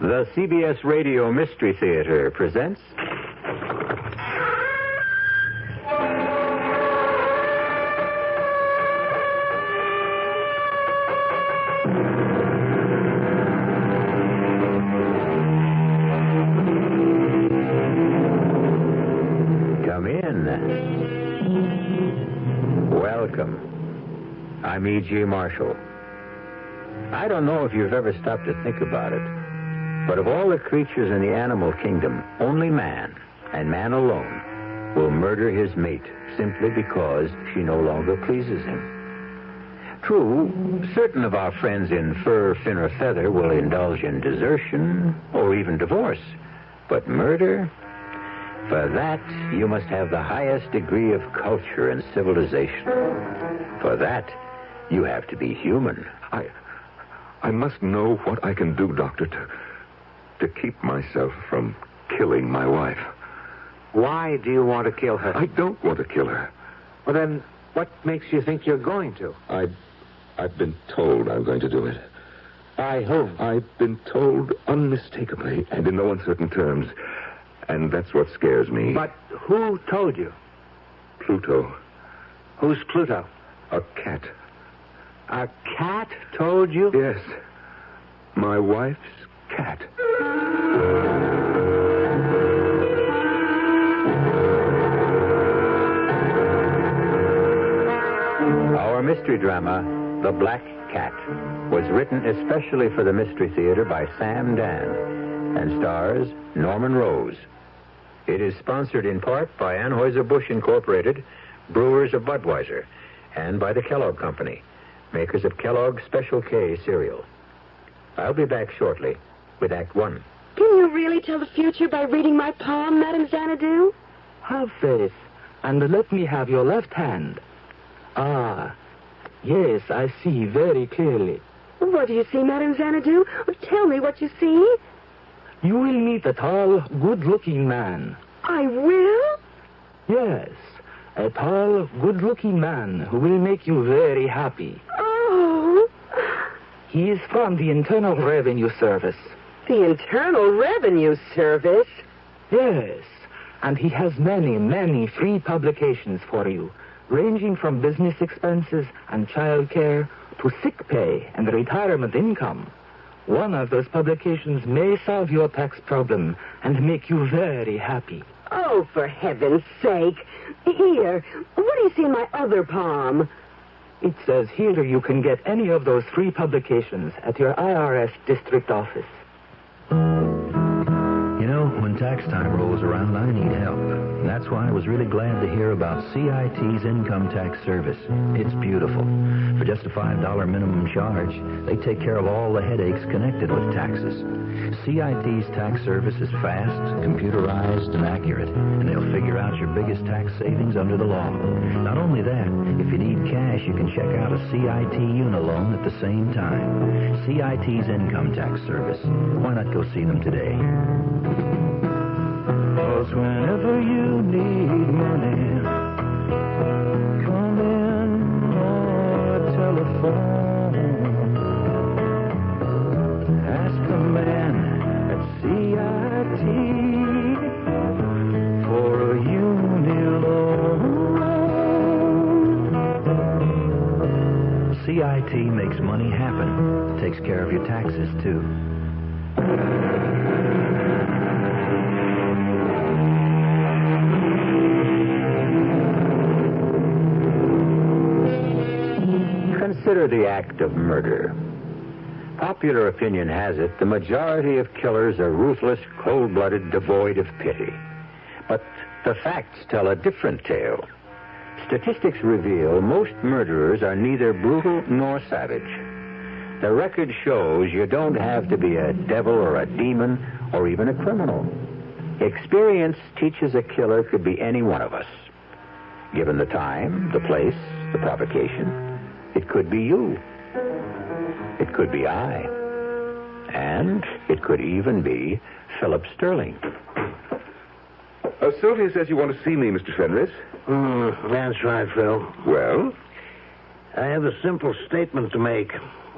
The CBS Radio Mystery Theater presents... Come in. Welcome. I'm E.G. Marshall. I don't know if you've ever stopped to think about it, but of all the creatures in the animal kingdom, only man, and man alone, will murder his mate simply because she no longer pleases him. True, certain of our friends in fur, fin, or feather will indulge in desertion or even divorce, but murder? For that, you must have the highest degree of culture and civilization. For that, you have to be human. I must know what I can do, Doctor, to keep myself from killing my wife. Why do you want to kill her? I don't want to kill her. Well, then, what makes you think you're going to? I've been told I'm going to do it. By whom? I've been told unmistakably and in no uncertain terms. And that's what scares me. But who told you? Pluto. Who's Pluto? A cat. A cat told you? Yes. My wife's cat. Our mystery drama, The Black Cat, was written especially for the Mystery Theater by Sam Dan and stars Norman Rose. It is sponsored in part by Anheuser-Busch Incorporated, brewers of Budweiser, and by the Kellogg Company, makers of Kellogg's Special K cereal. I'll be back shortly with Act One. Can you really tell the future by reading my palm, Madame Xanadu? Have faith, and let me have your left hand. Ah, yes, I see very clearly. What do you see, Madame Xanadu? Tell me what you see. You will meet a tall, good-looking man. I will? Yes, a tall, good-looking man who will make you very happy. Oh. He is from the Internal Revenue Service. The Internal Revenue Service? Yes, and he has many, many free publications for you, ranging from business expenses and child care to sick pay and retirement income. One of those publications may solve your tax problem and make you very happy. Oh, for heaven's sake. Here, what do you see in my other palm? It says here you can get any of those free publications at your IRS district office. You know, when tax time rolls around, I need help. And that's why I was really glad to hear about CIT's income tax service. It's beautiful. For just a $5 minimum charge, they take care of all the headaches connected with taxes. CIT's tax service is fast, computerized, and accurate, and they'll figure out your biggest tax savings under the law. Not only that, if you need cash, you can check out a CIT Unilone at the same time. CIT's income tax service. Why not go see them today? 'Cause whenever you need money, come in or telephone. Ask the man at CIT for a Unilone. CIT makes money happen. Takes care of your taxes, too. Consider the act of murder. Popular opinion has it the majority of killers are ruthless, cold-blooded, devoid of pity. But the facts tell a different tale. Statistics reveal most murderers are neither brutal nor savage. The record shows you don't have to be a devil or a demon or even a criminal. Experience teaches a killer could be any one of us. Given the time, the place, the provocation, it could be you. It could be I. And it could even be Philip Sterling. Sylvia says you want to see me, Mr. Fenris. That's right, Phil. Well? I have a simple statement to make.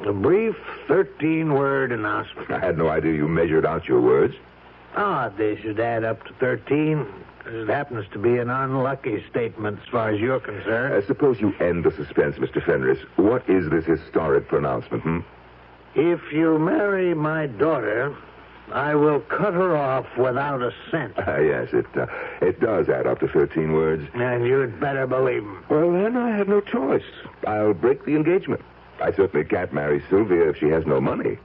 A brief 13-word announcement. I had no idea you measured out your words. They should add up to 13. It happens to be an unlucky statement as far as you're concerned. Suppose you end the suspense, Mr. Fenris. What is this historic pronouncement, If you marry my daughter, I will cut her off without a cent. Yes, it does add up to 13 words. And you'd better believe him. Well, then I have no choice. I'll break the engagement. I certainly can't marry Sylvia if she has no money.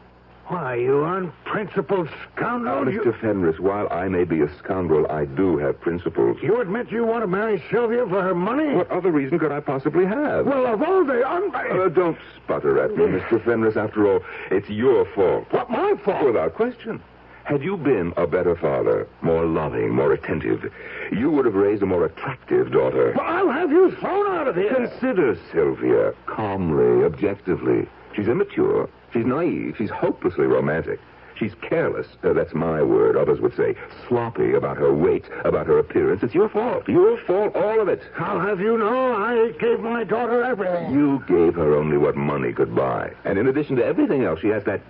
Why, you unprincipled scoundrel. Mr. Fenris, while I may be a scoundrel, I do have principles. You admit you want to marry Sylvia for her money? What other reason could I possibly have? Well, of all the don't sputter at me, Mr. Fenris. After all, it's your fault. What, my fault? Without question. Had you been a better father, more loving, more attentive, you would have raised a more attractive daughter. Well, I'll have you thrown out of here. Consider Sylvia calmly, objectively. She's immature. She's naive. She's hopelessly romantic. She's careless. That's my word. Others would say sloppy about her weight, about her appearance. It's your fault. Your fault, all of it. I'll have you know I gave my daughter everything. You gave her only what money could buy. And in addition to everything else, she has that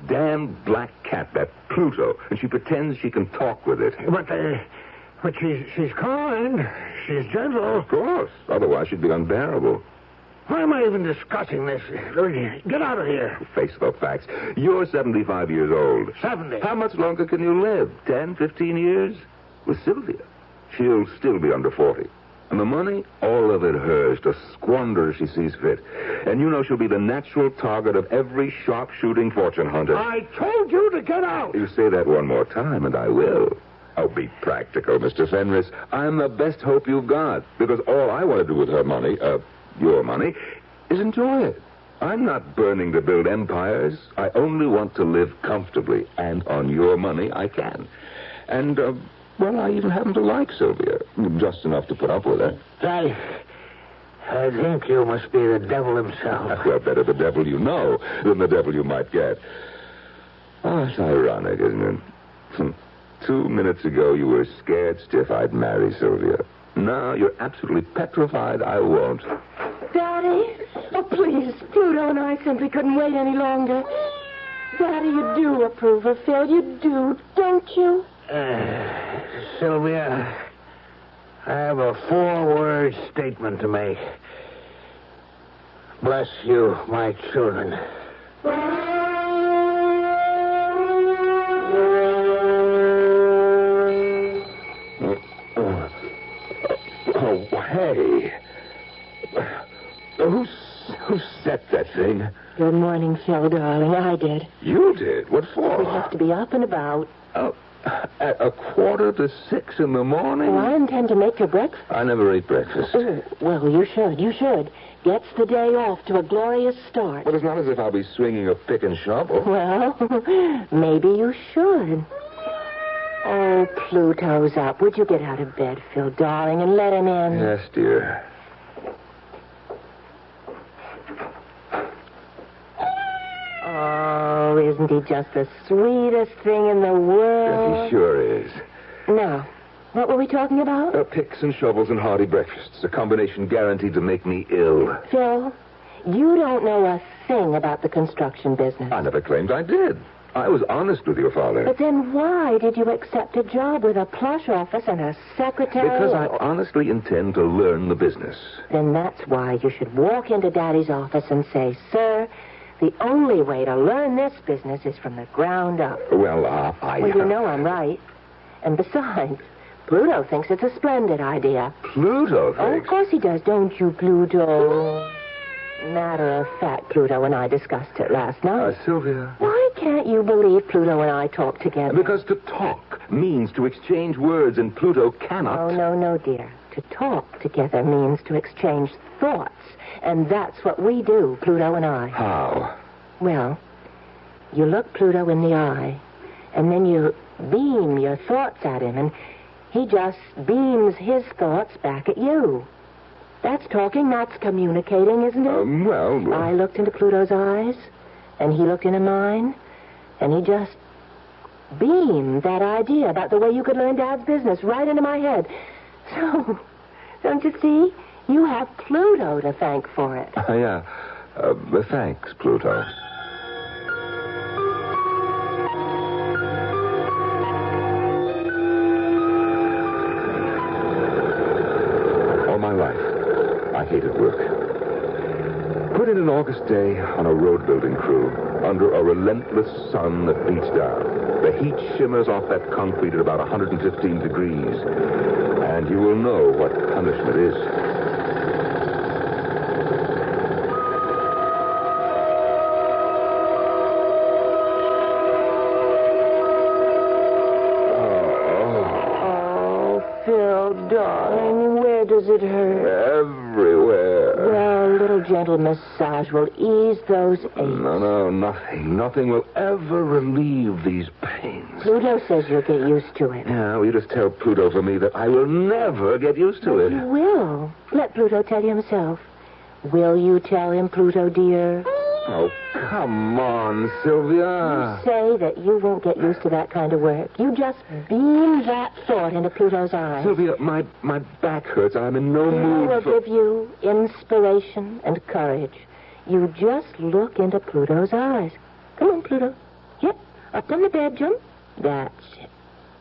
damn black cat, that Pluto, and she pretends she can talk with it. But she's kind. She's gentle. Of course. Otherwise, she'd be unbearable. Why am I even discussing this? Get out of here. Face the facts. You're 75 years old. 70. How much longer can you live? 10, 15 years? With Sylvia, she'll still be under 40. And the money, all of it hers to squander as she sees fit. And you know she'll be the natural target of every sharp-shooting fortune hunter. I told you to get out. You say that one more time, and I will. Oh, be practical, Mr. Fenris. I'm the best hope you've got. Because all I want to do with her money, your money, is enjoy it. I'm not burning to build empires. I only want to live comfortably. And on your money, I can. And, well, I even happen to like Sylvia. Just enough to put up with her. I think you must be the devil himself. Well, better the devil you know than the devil you might get. Oh, it's ironic, isn't it? 2 minutes ago, you were scared stiff I'd marry Sylvia. Now you're absolutely petrified I won't. Daddy? Oh, please. Pluto and I simply couldn't wait any longer. Daddy, you do approve of Phil. You do, don't you? Sylvia, I have a 4-word statement to make. Bless you, my children. Hey. Who set that thing? Good morning, Phil, darling. I did. You did? What for? We have to be up and about. Oh, at 5:45 in the morning? Well, I intend to make your breakfast. I never ate breakfast. Oh, well, you should. You should. Gets the day off to a glorious start. But it's not as if I'll be swinging a pick and shovel. Well, maybe you should. Oh, Pluto's up. Would you get out of bed, Phil, darling, and let him in? Yes, dear. Oh, isn't he just the sweetest thing in the world? Yes, he sure is. Now, what were we talking about? Picks and shovels and hearty breakfasts. A combination guaranteed to make me ill. Phil, you don't know a thing about the construction business. I never claimed I did. I was honest with your father. But then why did you accept a job with a plush office and a secretary? Because I honestly intend to learn the business. Then that's why you should walk into Daddy's office and say, Sir, the only way to learn this business is from the ground up. Well, Well, you know I'm right. And besides, Pluto thinks it's a splendid idea. Pluto thinks? Oh, of course he does, don't you, Pluto? Matter of fact, Pluto and I discussed it last night. Sylvia. Why can't you believe Pluto and I talk together? Because to talk means to exchange words, and Pluto cannot. Oh, no, dear. To talk together means to exchange thoughts. And that's what we do, Pluto and I. How? Well, you look Pluto in the eye, and then you beam your thoughts at him, and he just beams his thoughts back at you. That's talking, that's communicating, isn't it? Well... I looked into Pluto's eyes, and he looked into mine, and he just beamed that idea about the way you could learn Dad's business right into my head. So, don't you see? You have Pluto to thank for it. Yeah. Thanks, Pluto. All my life, I hated work. Put in an August day on a road-building crew under a relentless sun that beats down. The heat shimmers off that concrete at about 115 degrees, and you will know what punishment is. Darling, where does it hurt? Everywhere. Well, a little gentle massage will ease those aches. No, nothing. Nothing will ever relieve these pains. Pluto says you'll get used to it. Yeah, well, you just tell Pluto for me that I will never get used to it. You will. Let Pluto tell you himself. Will you tell him, Pluto, dear? Oh, come on, Sylvia. You say that you won't get used to that kind of work. You just beam that thought into Pluto's eyes. Sylvia, my back hurts. I'm in no mood will for... give you inspiration and courage. You just look into Pluto's eyes. Come on, Pluto. Yep, up on the bed, jump. That's it.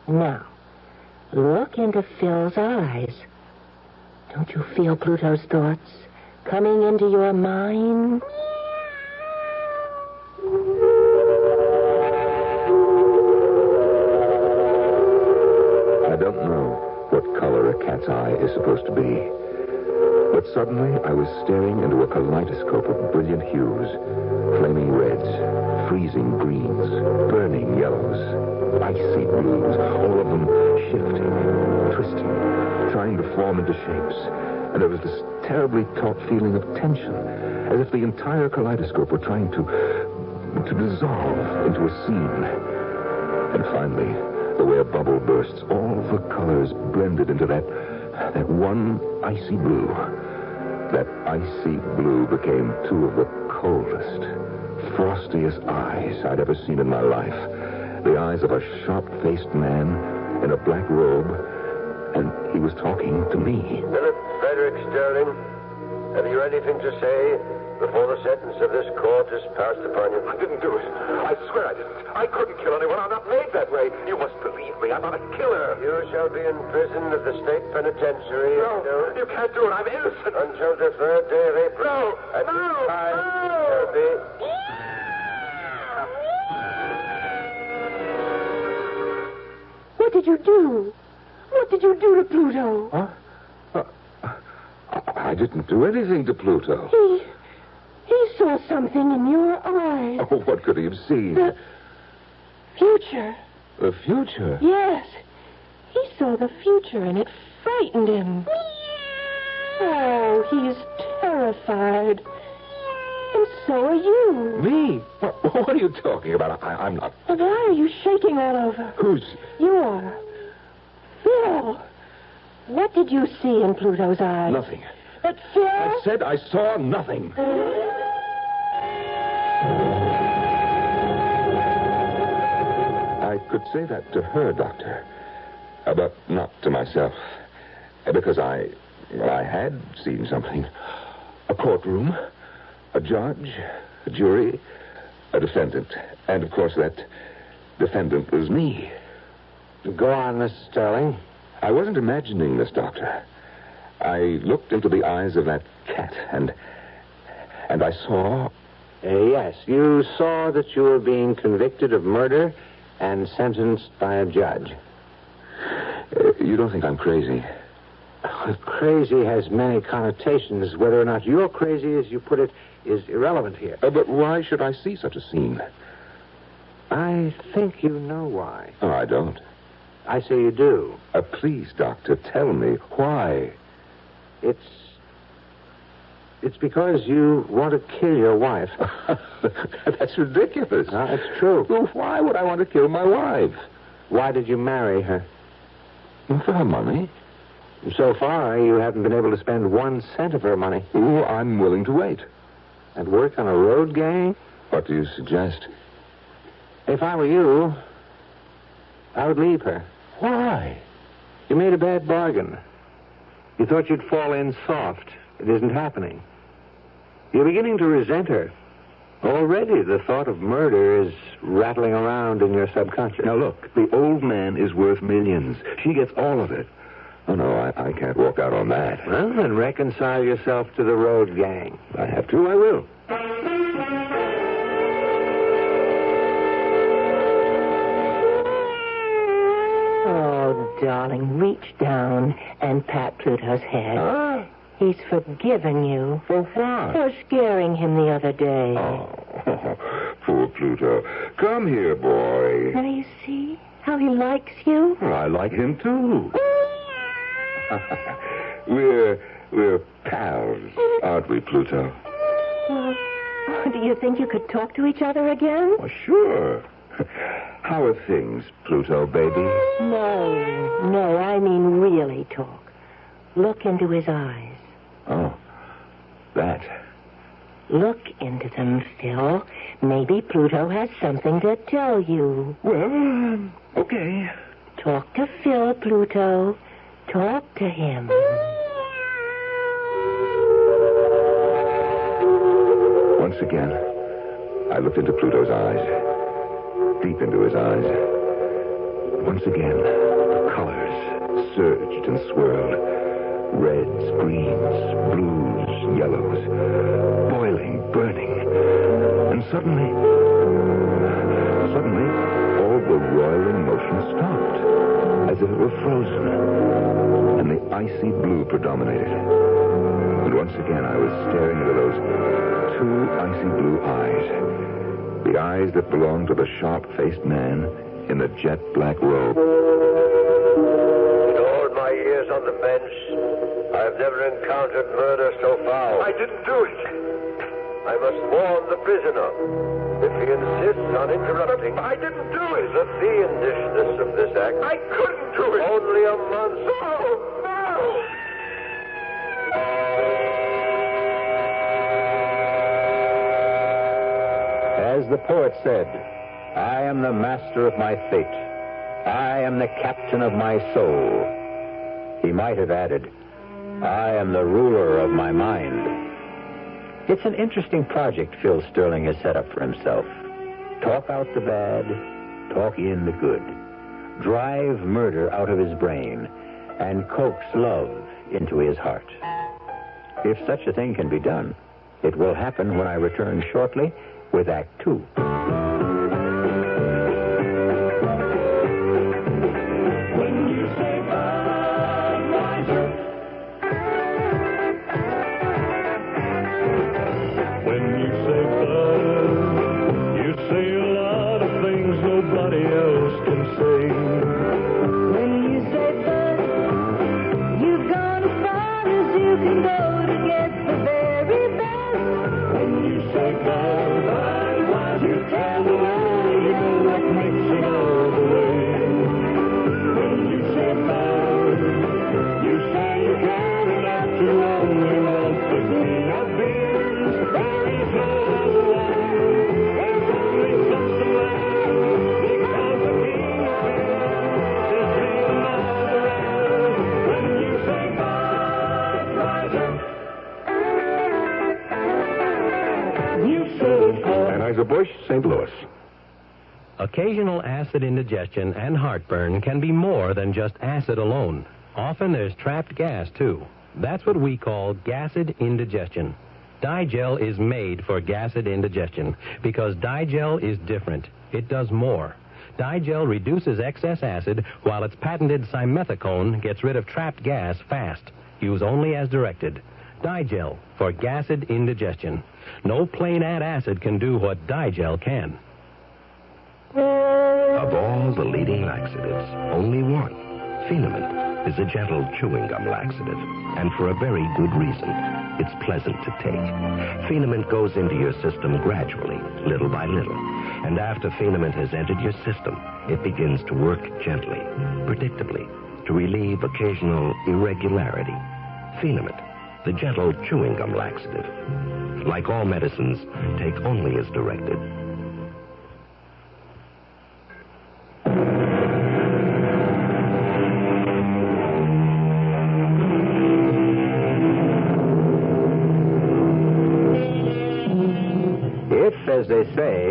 Now, look into Phil's eyes. Don't you feel Pluto's thoughts coming into your mind? I don't know what color a cat's eye is supposed to be. But suddenly I was staring into a kaleidoscope of brilliant hues. Flaming reds, freezing greens, burning yellows, icy blues, all of them shifting, twisting, trying to form into shapes. And there was this terribly taut feeling of tension, as if the entire kaleidoscope were trying to dissolve into a scene. And finally, the way a bubble bursts, all the colors blended into that one icy blue. That icy blue became two of the coldest, frostiest eyes I'd ever seen in my life. The eyes of a sharp-faced man in a black robe, and he was talking to me. Philip Frederick Sterling, have you anything to say before the sentence of this court is passed upon you? I didn't do it. I swear I didn't. I couldn't kill anyone. I'm not made that way. You must believe me. I'm not a killer. You shall be in prison at the state penitentiary. No, you can't do it. I'm innocent. Until the 3rd day of April. No, At no, this time, no. you shall be... What did you do? What did you do to Pluto? Huh? I didn't do anything to Pluto. He saw something in your eyes. Oh, what could he have seen? The future. The future? Yes. He saw the future, and it frightened him. Oh, he's terrified. And so are you. Me? What are you talking about? I'm not... Why are you shaking all over? Who's... You are. Phil. What did you see in Pluto's eyes? Nothing. But Phil... I said I saw nothing. I could say that to her, Doctor, but not to myself, because I had seen something. A courtroom, a judge, a jury, a defendant, and of course that defendant was me. Go on, Mr. Sterling. I wasn't imagining this, Doctor. I looked into the eyes of that cat, and I saw... Yes, you saw that you were being convicted of murder and sentenced by a judge. You don't think I'm crazy? Crazy has many connotations. Whether or not you're crazy, as you put it, is irrelevant here. But why should I see such a scene? I think you know why. Oh, I don't. I say you do. Please, Doctor, tell me why. It's because you want to kill your wife. That's ridiculous. No, it's true. Well, why would I want to kill my wife? Why did you marry her? For her money. So far, you haven't been able to spend 1 cent of her money. Oh, I'm willing to wait. And work on a road gang? What do you suggest? If I were you, I would leave her. Why? You made a bad bargain. You thought you'd fall in soft. It isn't happening. You're beginning to resent her. Already the thought of murder is rattling around in your subconscious. Now, look, the old man is worth millions. She gets all of it. Oh, no, I can't walk out on that. Well, then reconcile yourself to the road gang. If I have to, I will. Oh, darling, reach down and pat Pluto's head. Ah. He's forgiven you. For what? For scaring him the other day. Oh, poor Pluto. Come here, boy. Now you see how he likes you? Well, I like him, too. We're pals, aren't we, Pluto? Well, do you think you could talk to each other again? Well, sure. How are things, Pluto, baby? No, I mean really talk. Look into his eyes. Oh, that. Look into them, Phil. Maybe Pluto has something to tell you. Well, okay. Talk to Phil, Pluto. Talk to him. Once again, I looked into Pluto's eyes. Deep into his eyes. Once again, the colors surged and swirled. Reds, greens, blues, yellows. Boiling, burning. And suddenly, all the roiling motion stopped. As if it were frozen. And the icy blue predominated. And once again, I was staring into those two icy blue eyes. The eyes that belonged to the sharp-faced man in the jet-black robe. In all my years on the bench, I've never encountered murder so foul. I didn't do it. I must warn the prisoner. If he insists on interrupting... I didn't do it. The fiendishness of this act... I couldn't do it. Only a month... No. As the poet said, I am the master of my fate. I am the captain of my soul. He might have added, I am the ruler of my mind. It's an interesting project Phil Sterling has set up for himself. Talk out the bad, talk in the good. Drive murder out of his brain and coax love into his heart. If such a thing can be done, it will happen when I return shortly with Act Two. Anheuser-Busch, St. Louis. Occasional acid indigestion and heartburn can be more than just acid alone. Often there's trapped gas, too. That's what we call gasid indigestion. Digel is made for gasid indigestion because Digel is different. It does more. Digel reduces excess acid while its patented simethicone gets rid of trapped gas fast. Use only as directed. Digel for gasid indigestion. No plain antacid can do what Digel can. Of all the leading laxatives, only one, Phenamine, is a gentle chewing gum laxative, and for a very good reason. It's pleasant to take. Phenamine goes into your system gradually, little by little, and after Phenamine has entered your system, it begins to work gently, predictably, to relieve occasional irregularity. Phenamine, the gentle chewing gum laxative. Like all medicines, take only as directed.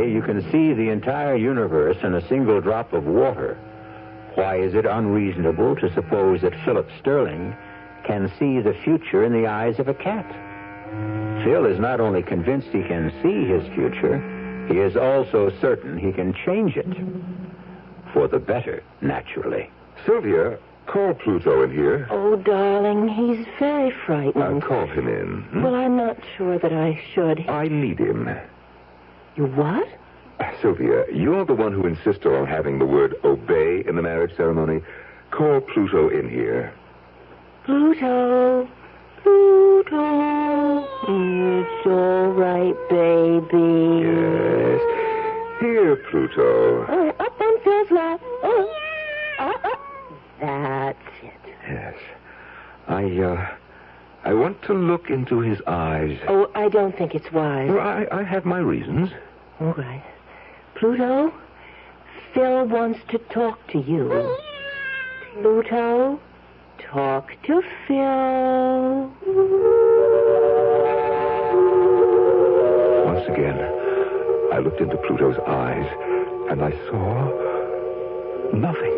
say you can see the entire universe in a single drop of water, why is it unreasonable to suppose that Philip Sterling can see the future in the eyes of a cat? Phil is not only convinced he can see his future, he is also certain he can change it. For the better, naturally. Sylvia, call Pluto in here. Oh, darling, he's very frightened. Call him in. Hmm? Well, I'm not sure that I should. I need him. You what? Sylvia, you're the one who insisted on having the word obey in the marriage ceremony. Call Pluto in here. Pluto. Pluto. It's all right, baby. Yes. Here, Pluto. Oh, up on Phil's lap. Oh. That's it. Yes. I want to look into his eyes. Oh, I don't think it's wise. Well, I have my reasons. All right. Pluto, Phil wants to talk to you. Pluto, talk to Phil. Once again, I looked into Pluto's eyes, and I saw nothing.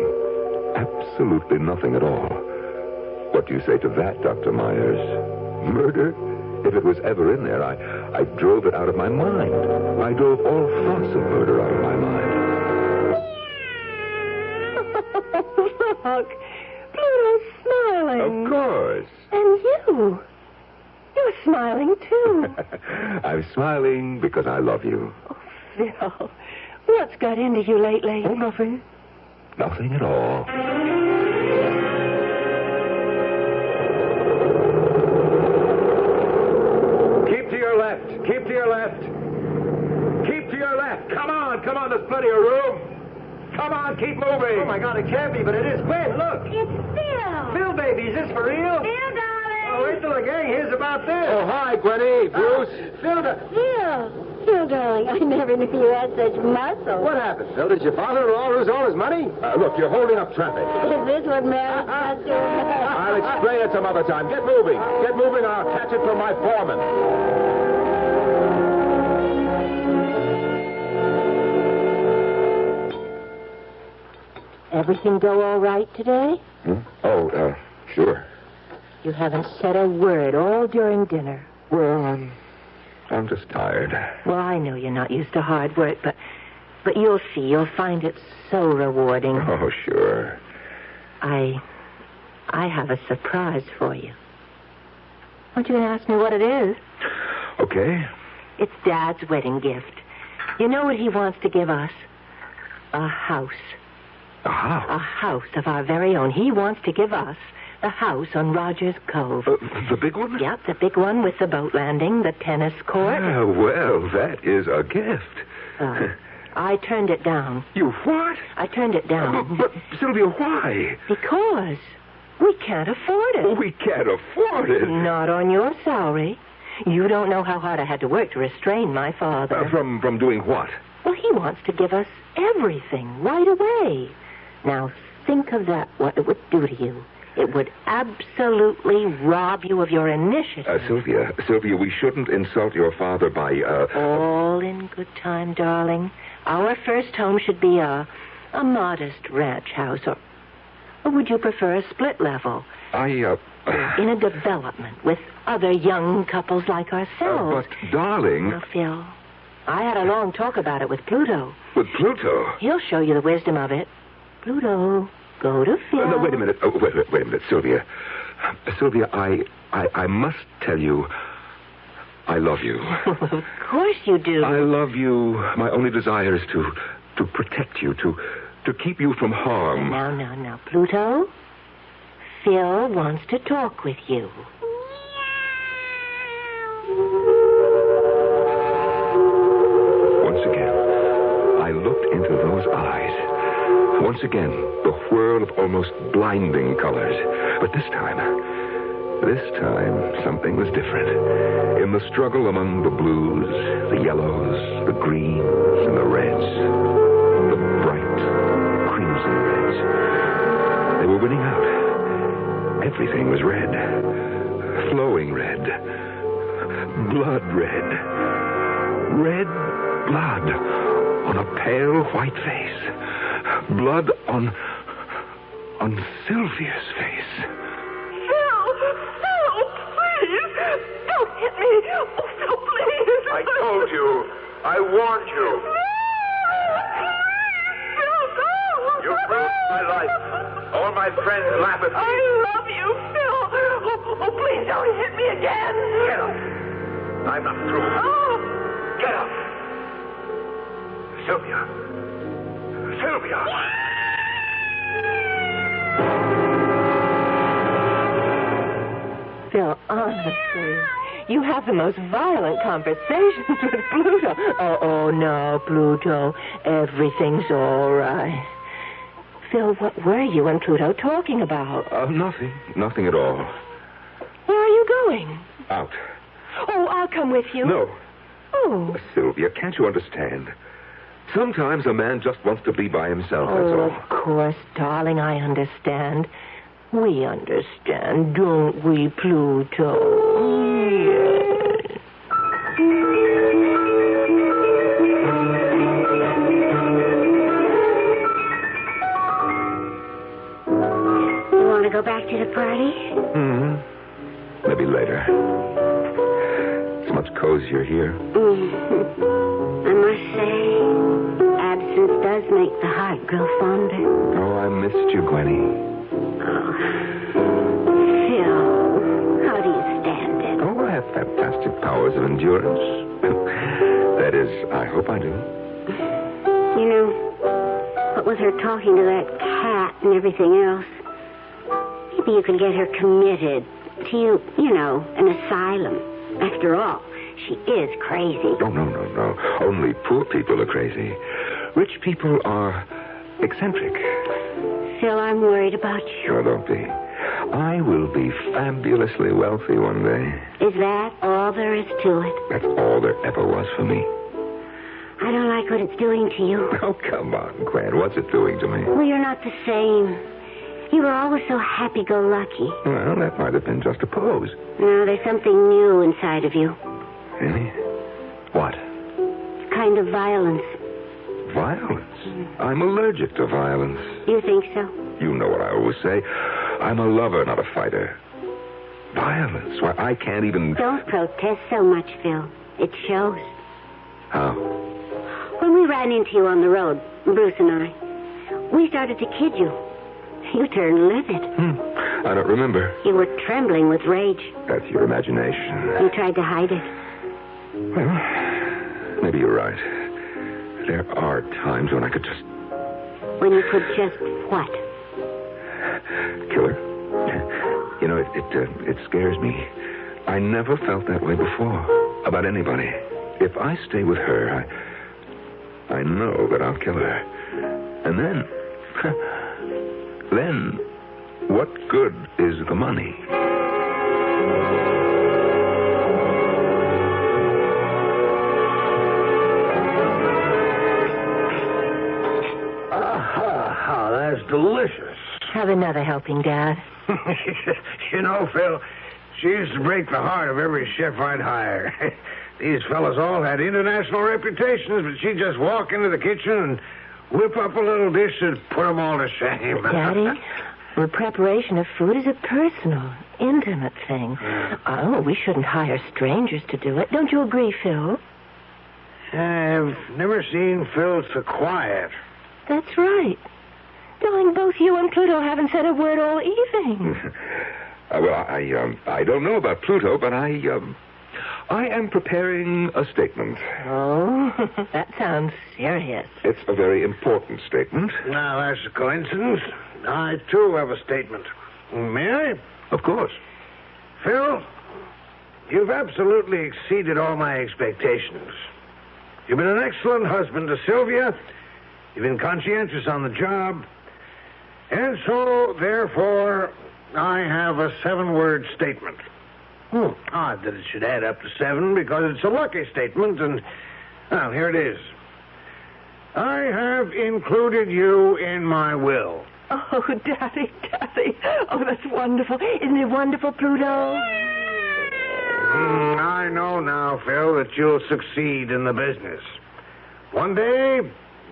Absolutely nothing at all. What do you say to that, Dr. Myers? Murder? If it was ever in there, I drove it out of my mind. I drove all thoughts of murder out of my mind. Look, Pluto's smiling. Of course. And you. You're smiling, too. I'm smiling because I love you. Oh, Phil, what's got into you lately? Oh, nothing. Nothing at all. Keep to your left. Keep to your left. Keep to your left. Come on. There's plenty of room. Come on, keep moving. Oh, my God, it can't be, but it is. Gwen, look. It's Phil. Phil, baby, is this for real? Phil, darling. Oh, wait till the gang hears about this. Oh, hi, Gwenny. Bruce. Phil, Phil, darling, I never knew you had such muscle. What happened, Phil? Did your father-in-law lose all his money? Look, you're holding up traffic. Is this what marriage has to do? I'll explain it some other time. Get moving. Get moving, or I'll catch it from my foreman. Everything go all right today? Oh, sure. You haven't said a word all during dinner. Well, I'm just tired. Well, I know you're not used to hard work, but you'll see. You'll find it so rewarding. Oh, sure. I have a surprise for you. Aren't you going to ask me what it is? Okay. It's Dad's wedding gift. You know what he wants to give us? A house. A house? A house of our very own. He wants to give us the house on Rogers Cove. The big one? Yep, the big one with the boat landing, the tennis court. Well, that is a gift. I turned it down. You what? I turned it down. But, Sylvia, why? Because we can't afford it. We can't afford it. Not on your salary. You don't know how hard I had to work to restrain my father. From doing what? Well, he wants to give us everything right away. Now, think of that, what it would do to you. It would absolutely rob you of your initiative. Sylvia, we shouldn't insult your father by, All in good time, darling. Our first home should be a modest ranch house, or would you prefer a split level? In a development with other young couples like ourselves. But, darling... Well, Phil, I had a long talk about it with Pluto. With Pluto? He'll show you the wisdom of it. Pluto, go to Phil. No, wait a minute. Wait a minute, Sylvia. Sylvia, I must tell you, I love you. Of course you do. I love you. My only desire is to protect you, to keep you from harm. Now, Pluto, Phil wants to talk with you. Once again, I looked into those eyes. Once again, the whirl of almost blinding colors. But this time, something was different. In the struggle among the blues, the yellows, the greens, and the reds, the bright crimson reds, they were winning out. Everything was red. Flowing red. Blood red. Red blood. on a pale white face. Blood on Sylvia's face. Phil, please. Don't hit me. Oh, Phil, please. I told you. I warned you. Phil, no. You ruined my life. All my friends laugh at me. I love you, Phil. Oh, please don't hit me again. Get up. I'm not through. Oh. Get up. Sylvia. Phil, honestly, you have the most violent conversations with Pluto. Oh, no, Pluto. Everything's all right. Phil, what were you and Pluto talking about? Nothing. Nothing at all. Where are you going? Out. Oh, I'll come with you. No. Oh. Sylvia, can't you understand? Sometimes a man just wants to be by himself, that's Oh, all. of course, darling, I understand. We understand, don't we, Pluto? Yes. You want to go back to the party? Maybe later. It's much cozier here. I must say, absence does make the heart grow fonder. Oh, I missed you, Gwenny. Oh, Phil, how do you stand it? Oh, I have fantastic powers of endurance. That is, I hope I do. You know, what with her talking to that cat and everything else, maybe you can get her committed to, an asylum. After all, she is crazy. Oh, no. Only poor people are crazy. Rich people are eccentric. Phil, I'm worried about you. Sure, don't be. I will be fabulously wealthy one day. Is that all there is to it? That's all there ever was for me. I don't like what it's doing to you. Oh, come on, Gwen. What's it doing to me? Well, you're not the same. You were always so happy-go-lucky. Well, that might have been just a pose. No, there's something new inside of you. Really? What? A kind of violence. Violence? I'm allergic to violence. You think so? You know what I always say. I'm a lover, not a fighter. Violence? Why, I can't even... Don't protest so much, Phil. It shows. How? When we ran into you on the road, Bruce and I, we started to kid you. You turned livid. I don't remember. You were trembling with rage. That's your imagination. You tried to hide it. Well, maybe you're right. There are times when I could just... When you could just what? Kill her. You know, it scares me. I never felt that way before. About anybody. If I stay with her, I know that I'll kill her. And then... Then, what good is the money? Ah, that's delicious. Have another helping, Dad. You know, Phil, she used to break the heart of every chef I'd hire. These fellas all had international reputations, but she'd just walk into the kitchen and whip up a little dish and put them all to shame. Daddy, the preparation of food is a personal, intimate thing. Oh, we shouldn't hire strangers to do it. Don't you agree, Phil? I've never seen Phil so quiet. That's right. Darling, both you and Pluto haven't said a word all evening. Well, I don't know about Pluto, but I am preparing a statement. Oh, that sounds serious. It's a very important statement. Now, that's a coincidence. I, too, have a statement. May I? Of course. Phil, you've absolutely exceeded all my expectations. You've been an excellent husband to Sylvia. You've been conscientious on the job. And so, therefore, I have a 7-word statement. Odd that it should add up to 7 because it's a lucky statement, and, well, here it is. I have included you in my will. Oh, Daddy. Oh, that's wonderful. Isn't it wonderful, Pluto? I know now, Phil, that you'll succeed in the business. One day,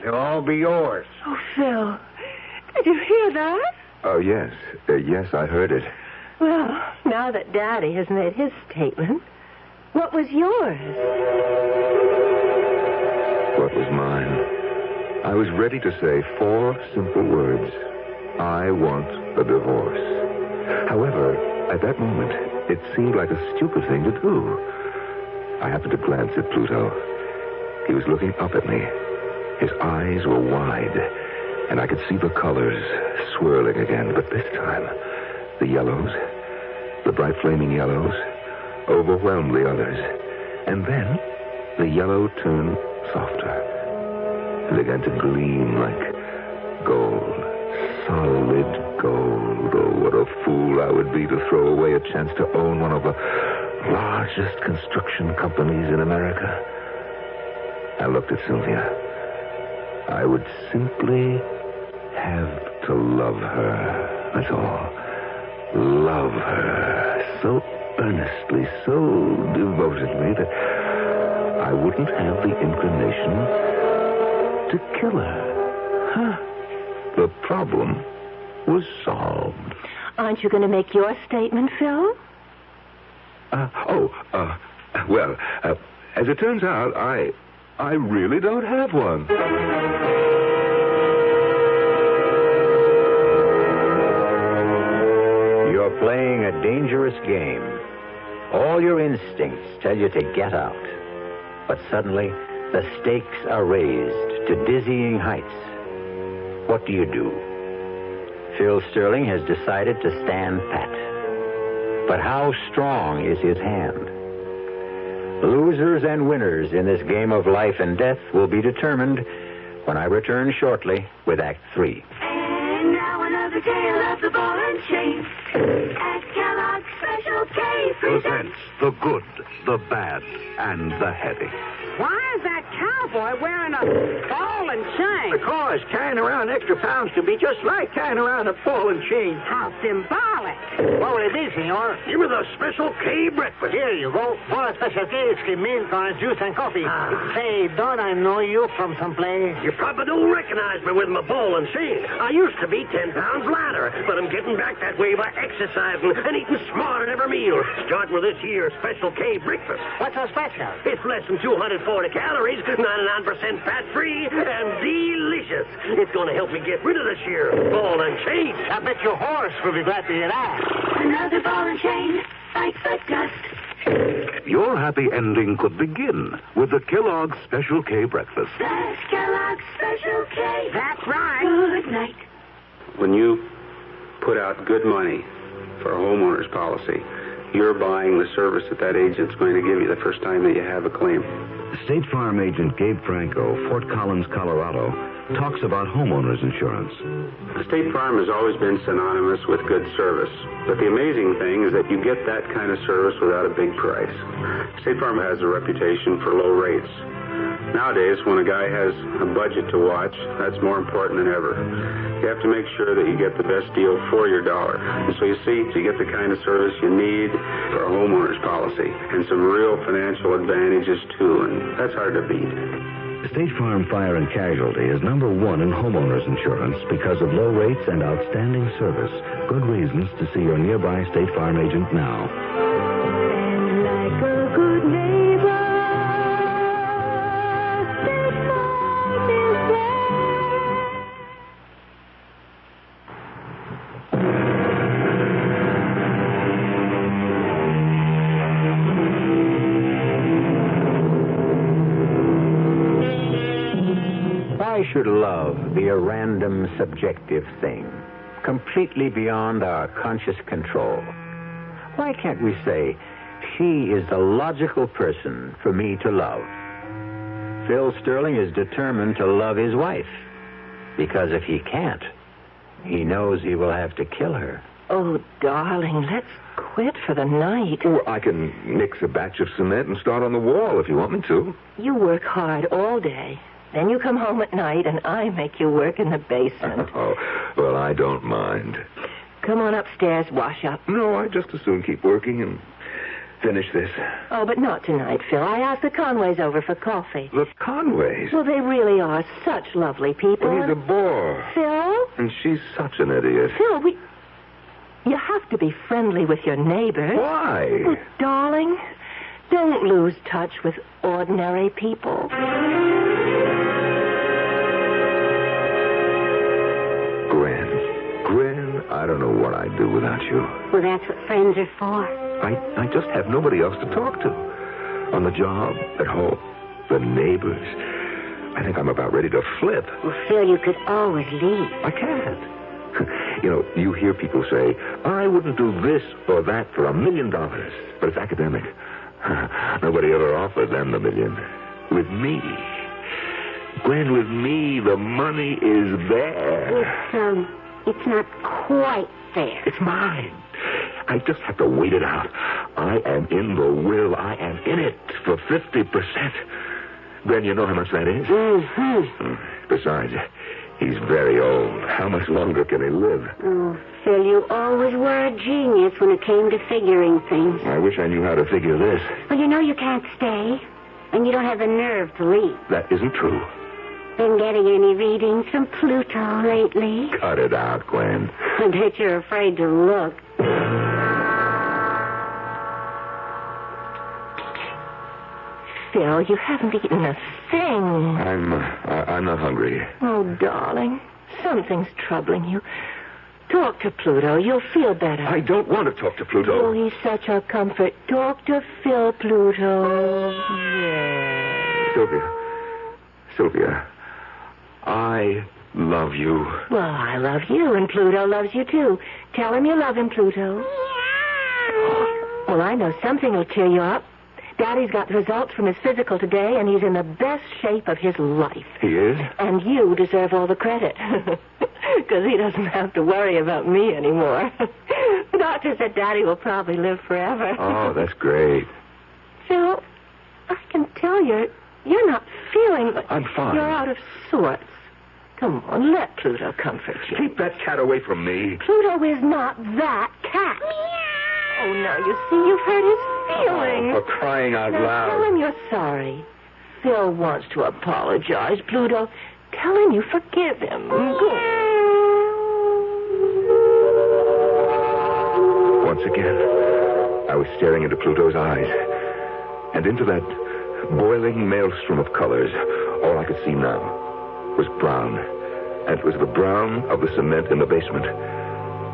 they'll all be yours. Oh, Phil, did you hear that? Oh, yes. Yes, I heard it. Well, now that Daddy has made his statement, what was yours? What was mine? I was ready to say 4 simple words. I want a divorce. However, at that moment, it seemed like a stupid thing to do. I happened to glance at Pluto. He was looking up at me. His eyes were wide, and I could see the colors swirling again. But this time, the yellows, the bright flaming yellows, overwhelmed the others. And then, the yellow turned softer and began to gleam like gold. Solid gold. Oh, what a fool I would be to throw away a chance to own one of the largest construction companies in America. I looked at Sylvia. I would simply have to love her. That's all. Love her so earnestly, so devotedly that I wouldn't have the inclination to kill her. Huh? The problem was solved. Aren't you going to make your statement, Phil? Well, as it turns out, I really don't have one. You're playing a dangerous game. All your instincts tell you to get out. But suddenly, the stakes are raised to dizzying heights. What do you do? Phil Sterling has decided to stand pat. But how strong is his hand? Losers and winners in this game of life and death will be determined when I return shortly with Act 3. And now another tale of the ball and chain. At Kellogg's Special K presents the good, the bad, and the heavy. Why is that cowboy wearing a ball and chain? Because carrying around extra pounds can be just like carrying around a ball and chain. How symbolic. What will it be, senor? Give me the Special K breakfast. Here you go. For a Special K, it's milk, orange juice, and coffee. Say, don't I know you from someplace? You probably don't recognize me with my ball and chain. I used to be 10 pounds lighter, but I'm getting back that way by exercising and eating smarter every meal. Starting with this here Special K breakfast. What's so special? It's less than 240 calories, 99% fat-free, and delicious. It's going to help me get rid of this here ball and chain. I bet your horse will be glad to hear that. another ball and chain. Fight but dust. Your happy ending could begin with the Kellogg's Special K breakfast. That's Kellogg's Special K. That's right. Good night. When you put out good money for a homeowner's policy, you're buying the service that agent's going to give you the first time that you have a claim. State Farm agent Gabe Franco, Fort Collins, Colorado, talks about homeowners insurance. State Farm has always been synonymous with good service. But the amazing thing is that you get that kind of service without a big price. State Farm has a reputation for low rates. Nowadays, when a guy has a budget to watch, that's more important than ever. You have to make sure that you get the best deal for your dollar. And so you see, you get the kind of service you need for a homeowner's policy and some real financial advantages, too, and that's hard to beat. State Farm Fire and Casualty is number one in homeowners insurance because of low rates and outstanding service. Good reasons to see your nearby State Farm agent now. And like a good neighbor, State Farm is there. Why should love be a random, subjective thing, completely beyond our conscious control? Why can't we say, she is the logical person for me to love? Phil Sterling is determined to love his wife, because if he can't, he knows he will have to kill her. Oh, darling, let's quit for the night. Oh, I can mix a batch of cement and start on the wall if you want me to. You work hard all day. Then you come home at night, and I make you work in the basement. Oh, well, I don't mind. Come on upstairs, wash up. No, I just as soon keep working and finish this? Oh, but not tonight, Phil. I asked the Conways over for coffee. The Conways? Well, they really are such lovely people. Well, he's a bore. Phil? And she's such an idiot. Phil, you have to be friendly with your neighbors. Why? Oh, darling, don't lose touch with ordinary people. Gwen, I don't know what I'd do without you. Well, that's what friends are for. I just have nobody else to talk to. On the job, at home, the neighbors. I think I'm about ready to flip. Well, Phil, you could always leave. I can't. You know, you hear people say, I wouldn't do this or that for $1 million. But it's academic. Nobody ever offered them the $1 million. With me. Gwen, with me, the money is there. It's not quite there. It's mine. I just have to wait it out. I am in the will. I am in it for 50%. Gwen, you know how much that is? Mm-hmm. Besides, he's very old. How much longer can he live? Oh, Phil, you always were a genius when it came to figuring things. I wish I knew how to figure this. Well, you know you can't stay, and you don't have the nerve to leave. That isn't true. Been getting any readings from Pluto lately? Cut it out, Gwen. I bet you're afraid to look. Phil, you haven't eaten a thing. I'm not hungry. Oh, darling, something's troubling you. Talk to Pluto. You'll feel better. I don't want to talk to Pluto. Oh, he's such a comfort. Talk to Phil, Pluto. Yeah. Sylvia, I love you. Well, I love you, and Pluto loves you, too. Tell him you love him, Pluto. Well, I know something will cheer you up. Daddy's got the results from his physical today, and he's in the best shape of his life. He is? And you deserve all the credit. Because he doesn't have to worry about me anymore. The doctor said Daddy will probably live forever. Oh, that's great. Phil, I can tell you're not feeling... I'm fine. You're out of sorts. Come on, let Pluto comfort you. Keep that cat away from me. Pluto is not that cat. Oh, no, you see, you've hurt his feelings. Oh, for crying out loud. Tell him you're sorry. Phil wants to apologize, Pluto. Tell him you forgive him. Once again, I was staring into Pluto's eyes. And into that boiling maelstrom of colors, all I could see now was brown. And it was the brown of the cement in the basement.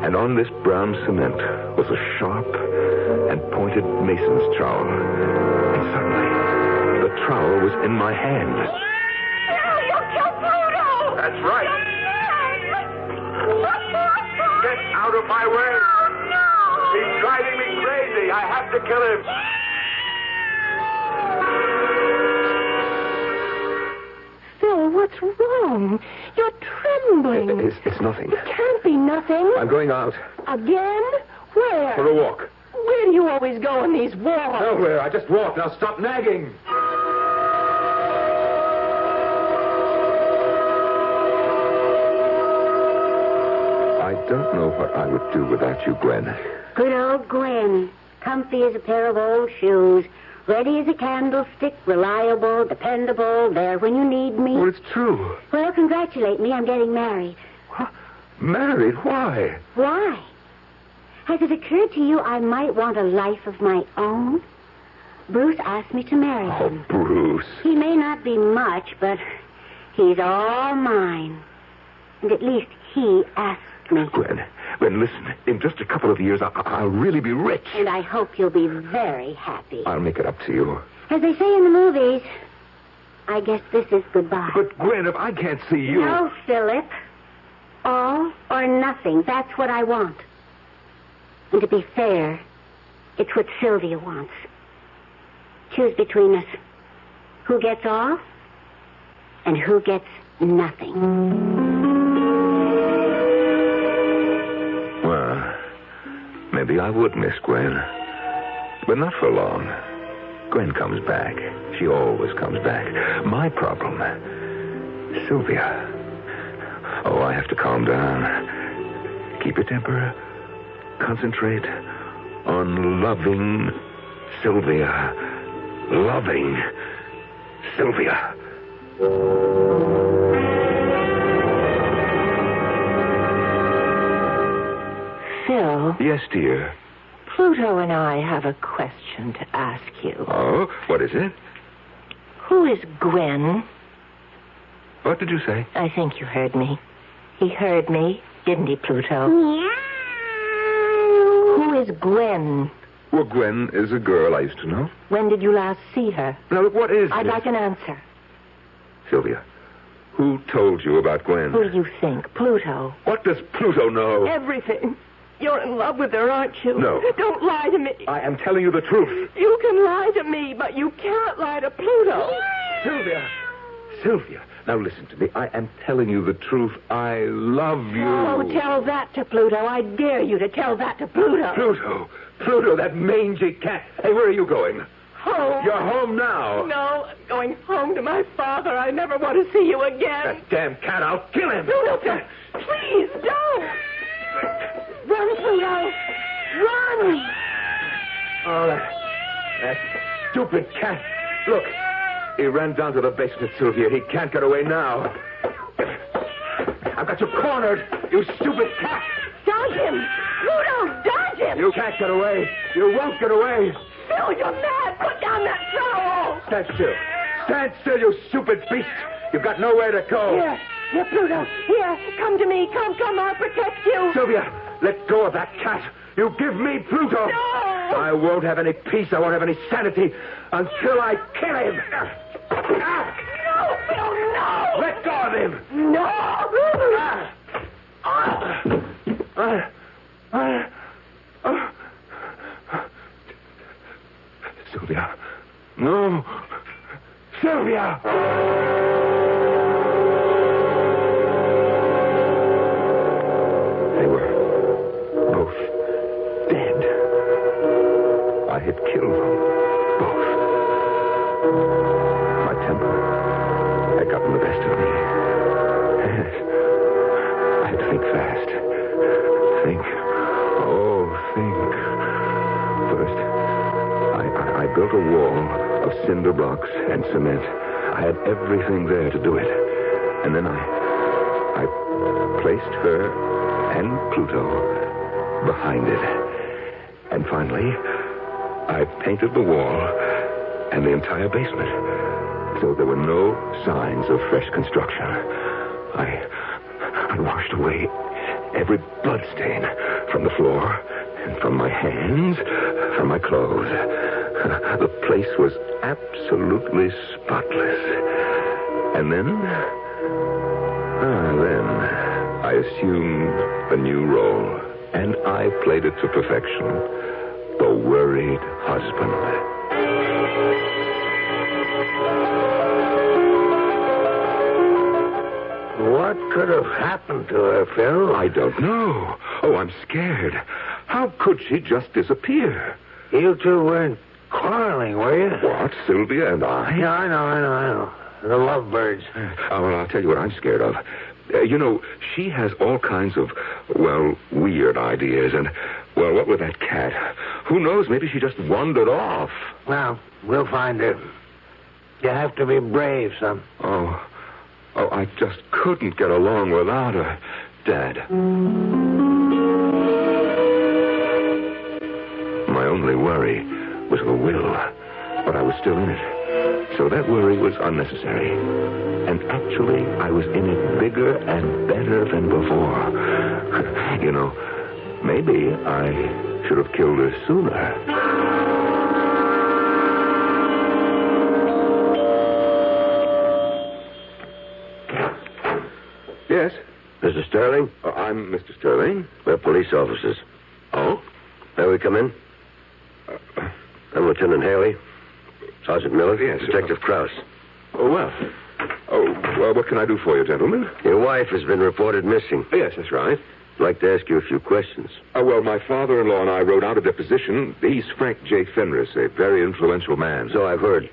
And on this brown cement was a sharp and pointed mason's trowel. And suddenly, the trowel was in my hand. No, you killed Pluto! That's right. Get out of my way. Oh, no! He's driving me crazy. I have to kill him. Phil, what's wrong? You're trembling. It's nothing. It can't be nothing. I'm going out. Again? Where? For a walk. Where do you always go on these walks? Nowhere. I just walked. Now stop nagging. I don't know what I would do without you, Gwen. Good old Gwen. Comfy as a pair of old shoes. Ready as a candlestick. Reliable, dependable. There when you need me. Well, it's true. Well, congratulate me. I'm getting married. What? Married? Why? Why? Has it occurred to you I might want a life of my own? Bruce asked me to marry him. Oh, Bruce. He may not be much, but he's all mine. And at least he asked me. Gwen, listen. In just a couple of years, I'll really be rich. And I hope you'll be very happy. I'll make it up to you. As they say in the movies, I guess this is goodbye. But, Gwen, if I can't see you... No, Philip. All or nothing. That's what I want. And to be fair, it's what Sylvia wants. Choose between us. Who gets all and who gets nothing. Well, maybe I would miss Gwen. But not for long. Gwen comes back. She always comes back. My problem, Sylvia. Oh, I have to calm down. Keep your temper. Concentrate on loving Sylvia. Loving Sylvia. Phil. Yes, dear. Pluto and I have a question to ask you. Oh, what is it? Who is Gwen? What did you say? I think you heard me. He heard me, didn't he, Pluto? Yeah. Who is Gwen? Well, Gwen is a girl I used to know. When did you last see her? Now, look, what is I'd this? like an answer. Sylvia, who told you about Gwen? Who do you think? Pluto. What does Pluto know? Everything. You're in love with her, aren't you? No. Don't lie to me. I am telling you the truth. You can lie to me, but you can't lie to Pluto. Sylvia, now listen to me. I am telling you the truth. I love you. Oh, tell that to Pluto. I dare you to tell that to Pluto. Pluto, that mangy cat. Hey, where are you going? Home. You're home now. No, I'm going home to my father. I never want to see you again. That damn cat, I'll kill him. No, please, don't. Run, Pluto. Run. Oh, that stupid cat. Look, he ran down to the basement, Sylvia. He can't get away now. I've got you cornered, you stupid cat. Dodge him. Pluto, dodge him. You can't get away. You won't get away. Phil, you're mad. Put down that trowel. Stand still. Stand still, you stupid beast. You've got nowhere to go. Here, Pluto. Here, come to me. Come, I'll protect you. Sylvia, let go of that cat. You give me Pluto. No. I won't have any peace. I won't have any sanity until I kill him. No, Phil, no. Let go of him. No. Sylvia. No. Sylvia. They were both dead. I had killed them both. My temper had gotten the best of me. I had to think fast. Think. First, I built a wall of cinder blocks and cement. I had everything there to do it. And then I placed her and Pluto behind it. And finally, I painted the wall and the entire basement. So there were no signs of fresh construction. I washed away every blood stain from the floor, and from my hands, from my clothes. The place was absolutely spotless. And then I assumed a new role, and I played it to perfection. The worried husband. What could have happened to her, Phil? I don't know. Oh, I'm scared. How could she just disappear? You two weren't quarreling, were you? What, Sylvia and I? Yeah, I know. The lovebirds. Oh, well, I'll tell you what I'm scared of. She has all kinds of, weird ideas. And, what with that cat? Who knows? Maybe she just wandered off. Well, we'll find her. You have to be brave, son. Oh, I just couldn't get along without her, Dad. My only worry was the will, but I was still in it. So that worry was unnecessary. And actually, I was in it bigger and better than before. Maybe I should have killed her sooner. Yes? Mr. Sterling? I'm Mr. Sterling. We're police officers. Oh? May we come in? I'm Lieutenant Haley. Sergeant Miller. Yes. Detective Krause. Well, what can I do for you, gentlemen? Your wife has been reported missing. Yes, that's right. I'd like to ask you a few questions. My father-in-law and I wrote out a deposition. He's Frank J. Fenris, a very influential man. So I've heard.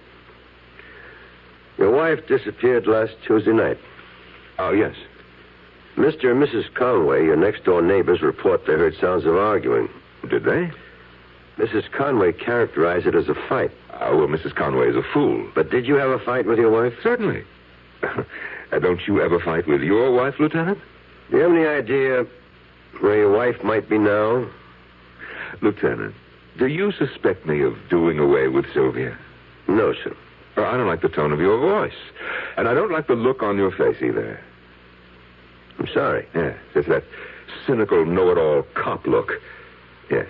Your wife disappeared last Tuesday night. Oh, yes. Mr. and Mrs. Conway, your next-door neighbors, report they heard sounds of arguing. Did they? Mrs. Conway characterized it as a fight. Well, Mrs. Conway is a fool. But did you have a fight with your wife? Certainly. Don't you ever fight with your wife, Lieutenant? Do you have any idea where your wife might be now? Lieutenant, do you suspect me of doing away with Sylvia? No, sir. I don't like the tone of your voice. And I don't like the look on your face either. I'm sorry. Yeah, it's that cynical, know-it-all cop look. Yes.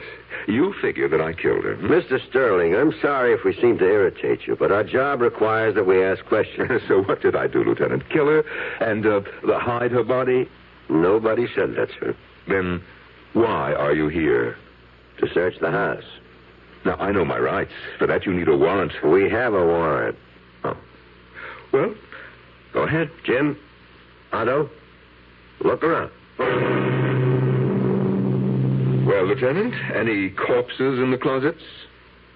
You figure that I killed her. Mr. Sterling, I'm sorry if we seem to irritate you, but our job requires that we ask questions. So what did I do, Lieutenant? Kill her and hide her body? Nobody said that, sir. Then why are you here? To search the house. Now, I know my rights. For that, you need a warrant. We have a warrant. Oh. Well, go ahead. Jim, Otto, look around. Well, Lieutenant, any corpses in the closets?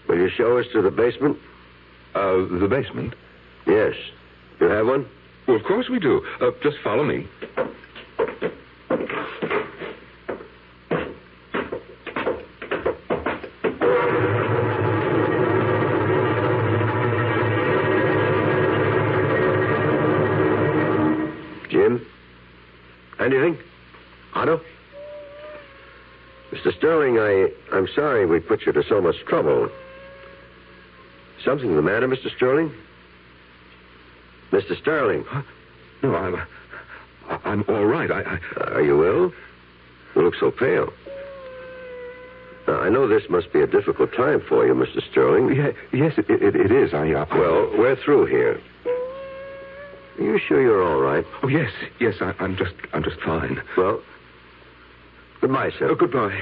Will you show us to the basement? The basement? Yes. You have one? Well, of course we do. Just follow me. Jim? Anything? Otto? Mr. Sterling, I'm sorry we put you to so much trouble. Something the matter, Mr. Sterling? Mr. Sterling? Huh? No, I'm all right. Are you ill? You look so pale. Now, I know this must be a difficult time for you, Mr. Sterling. Yes, it is. Well, we're through here. Are you sure you're all right? Oh, yes. I'm just fine. Well, goodbye, sir. Oh, goodbye.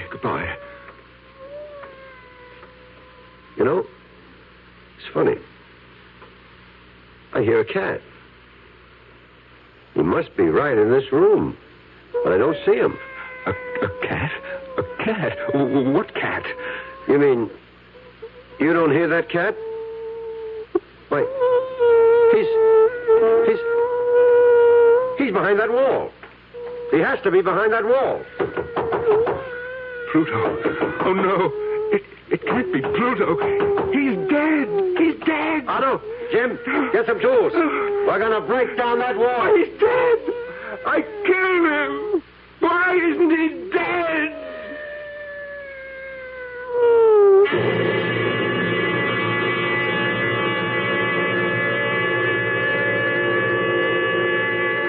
You know, it's funny. I hear a cat. He must be right in this room, but I don't see him. A cat? A cat? What cat? You mean you don't hear that cat? Wait. He's behind that wall. He has to be behind that wall. Pluto. Oh, no. It can't be Pluto. He's dead. Otto, Jim, get some tools. We're going to break down that wall. He's dead. I killed him. Why isn't he dead?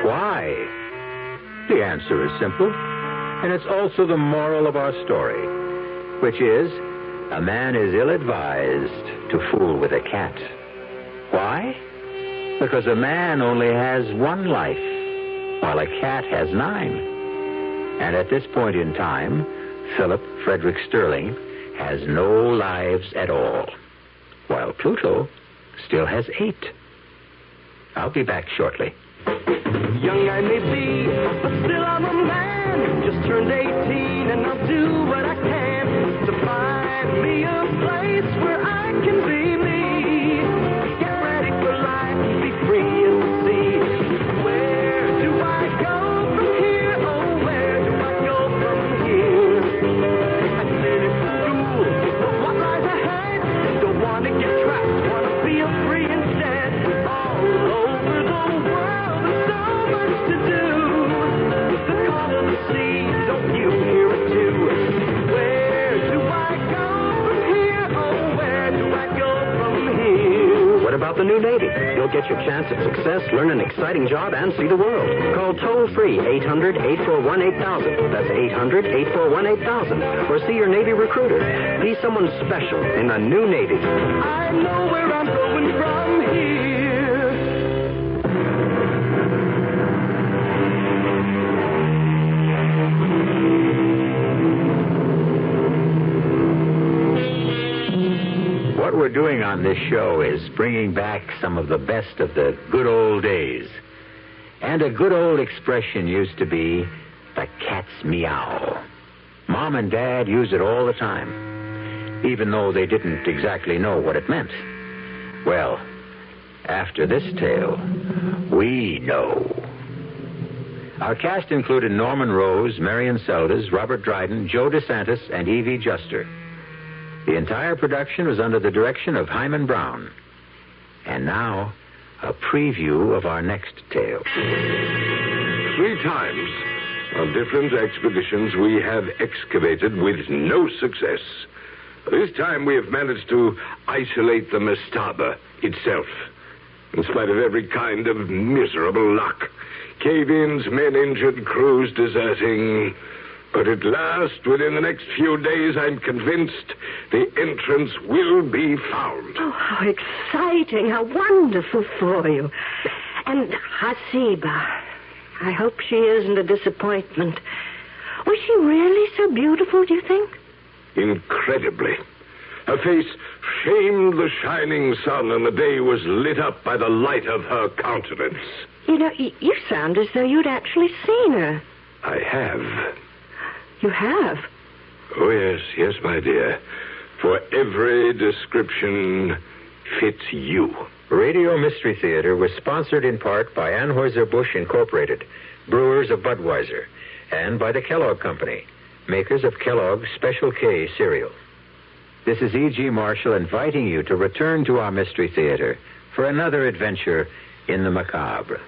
Why? The answer is simple, and it's also the moral of our story, which is, a man is ill-advised to fool with a cat. Why? Because a man only has one life, while a cat has 9. And at this point in time, Philip Frederick Sterling has no lives at all, while Pluto still has 8. I'll be back shortly. Young I may be, but still I'm a man. Just turned 18 and I'll do what I can to find me a place where I can be me. Get ready for life, be free and see. Where do I go from here? Oh, where do I go from here? I finished school, but what lies ahead? Don't want to get trapped, want to feel free instead. All over the world, there's so much to do. The call of the sea, don't you hear it too? Where do I go from here? Oh, where do I go from here? What about the new Navy? You'll get your chance at success, learn an exciting job, and see the world. Call toll-free 800-841-8000. That's 800-841-8000. Or see your Navy recruiter. Be someone special in the new Navy. I know where I'm going from here. What we're doing on this show is bringing back some of the best of the good old days. And a good old expression used to be, the cat's meow. Mom and Dad use it all the time, even though they didn't exactly know what it meant. Well, after this tale, we know. Our cast included Norman Rose, Marion Seldes, Robert Dryden, Joe DeSantis, and Evie Juster. The entire production was under the direction of Hyman Brown. And now, a preview of our next tale. 3 times on different expeditions we have excavated with no success. This time we have managed to isolate the mastaba itself, in spite of every kind of miserable luck. Cave-ins, men injured, crews deserting. But at last, within the next few days, I'm convinced the entrance will be found. Oh, how exciting, how wonderful for you. And Hasiba, I hope she isn't a disappointment. Was she really so beautiful, do you think? Incredibly. Her face shamed the shining sun, and the day was lit up by the light of her countenance. You know, you sound as though you'd actually seen her. I have. You have? Oh, yes, my dear. For every description fits you. Radio Mystery Theater was sponsored in part by Anheuser-Busch Incorporated, brewers of Budweiser, and by the Kellogg Company, makers of Kellogg's Special K cereal. This is E.G. Marshall inviting you to return to our Mystery Theater for another adventure in the macabre.